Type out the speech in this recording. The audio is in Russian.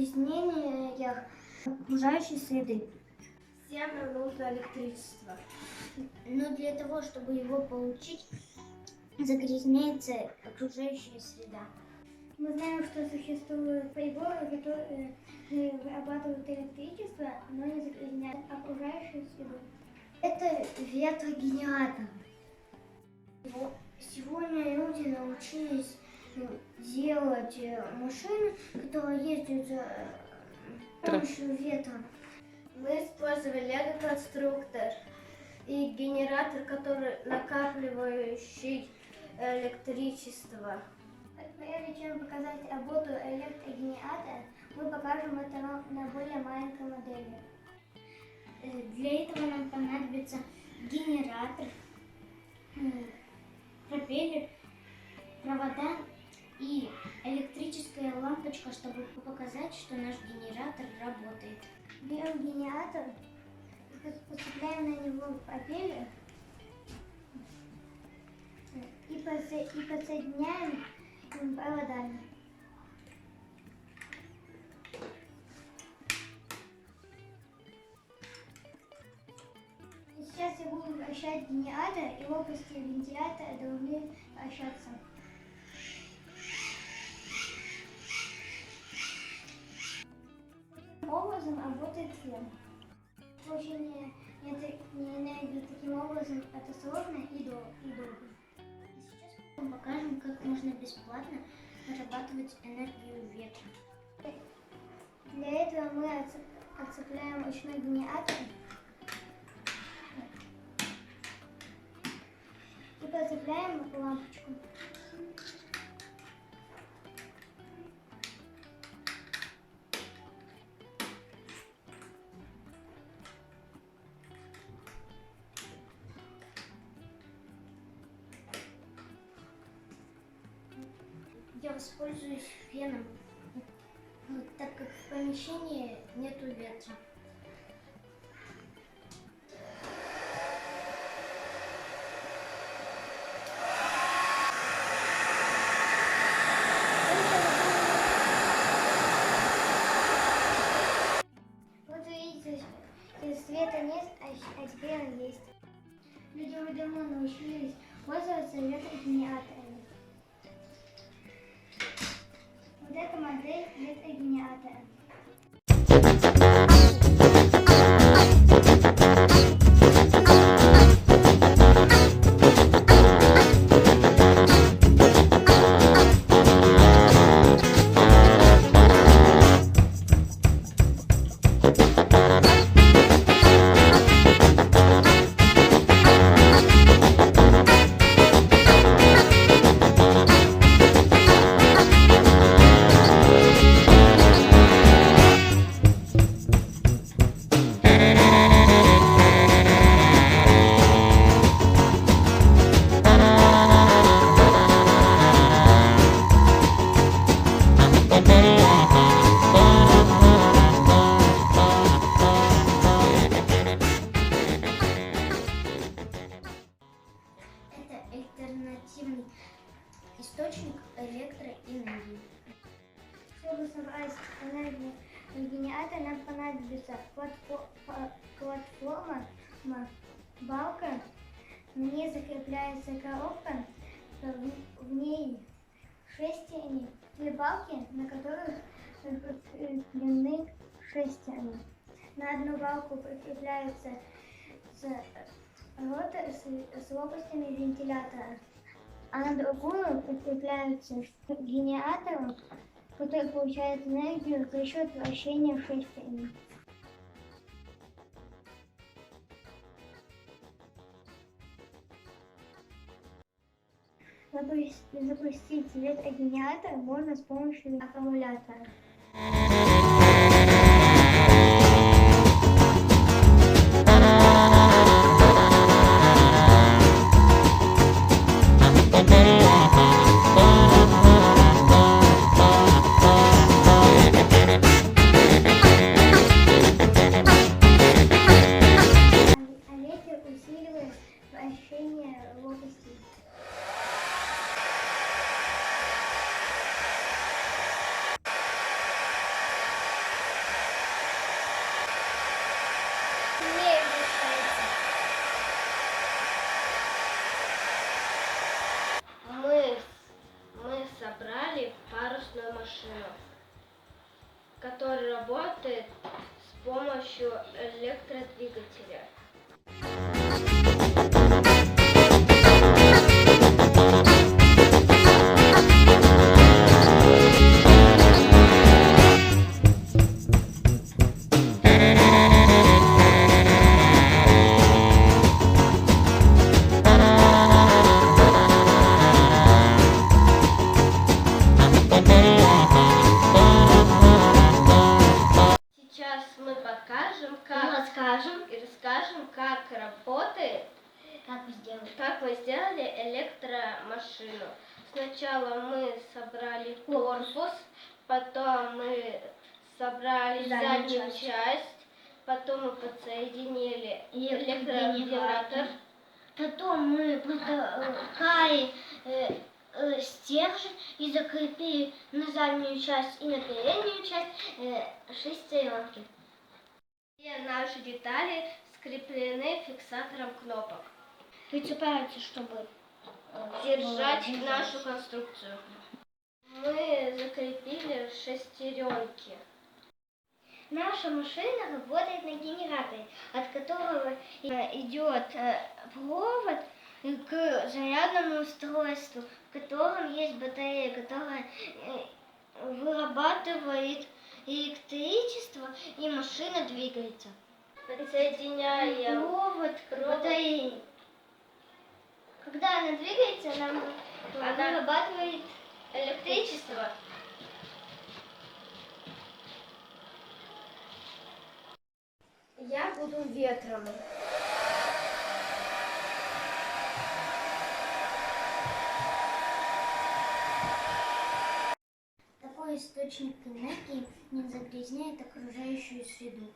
загрязнениях окружающей среды. Всем нам нужно электричество. Но для того, чтобы его получить, загрязняется окружающая среда. Мы знаем, что существуют приборы, которые вырабатывают электричество, но не загрязняют окружающую среду. Это ветрогенератор. Сегодня люди научились делать машины, которые ездят с помощью ветра. Мы использовали лего-конструктор и генератор, который накапливающий электричество. Прежде чем показать работу электрогенератора, мы покажем это на более маленькой модели. Для этого нам понадобится генератор, пропеллер, провода и электрическая лампочка, чтобы показать, что наш генератор работает. Берем генератор, подцепляем на него пропеллер и подсоединяем проводами. Сейчас я буду вращать генератор, и лопасти вентилятора должны вращаться. Таким образом работает фен. Получение энергии таким образом это сложно и долго. Сейчас мы вам покажем, как можно бесплатно вырабатывать энергию ветра. Для этого мы отцепляем ручной генератор и подцепляем лампочку. Я воспользуюсь феном, так как в помещении нету ветра. Вот видите, света нет, а теперь он есть. Люди уже давно научились пользоваться ветрогенераторами. Вот эта модель ветрогенератора. Альтернативный источник электроэнергии. Чтобы собрать энергию генератора, нам понадобится платформа, балка, на ней закрепляется коробка, в ней шестерни, две балки, на которых прикреплены шестерни. На одну балку прикрепляется ротор с лопастями вентилятора, а на другую прикрепляется генератор, который получает энергию за счет вращения шестерни. Запустить ветрогенератор можно с помощью аккумулятора. Усиливает вращение лопастей. который работает с помощью электродвигателя. Сейчас мы покажем, и расскажем, как работает, как мы сделали электромашину. Сначала мы собрали корпус, потом мы собрали заднюю часть, потом мы подсоединили электрогенератор. Потом мы протолкали стержень и закрепили на заднюю часть и на переднюю часть шестеренки. Все наши детали скреплены фиксатором кнопок. Прицепляются, чтобы Держать нашу конструкцию. Мы закрепили шестеренки. Наша машина работает на генераторе, от которого идет провод к зарядному устройству, в котором есть батарея, которая вырабатывает электричество, и машина двигается. Подсоединяем Провод к батарее. Когда она двигается, она вырабатывает электричество. Я буду ветром. Такой источник энергии не загрязняет окружающую среду.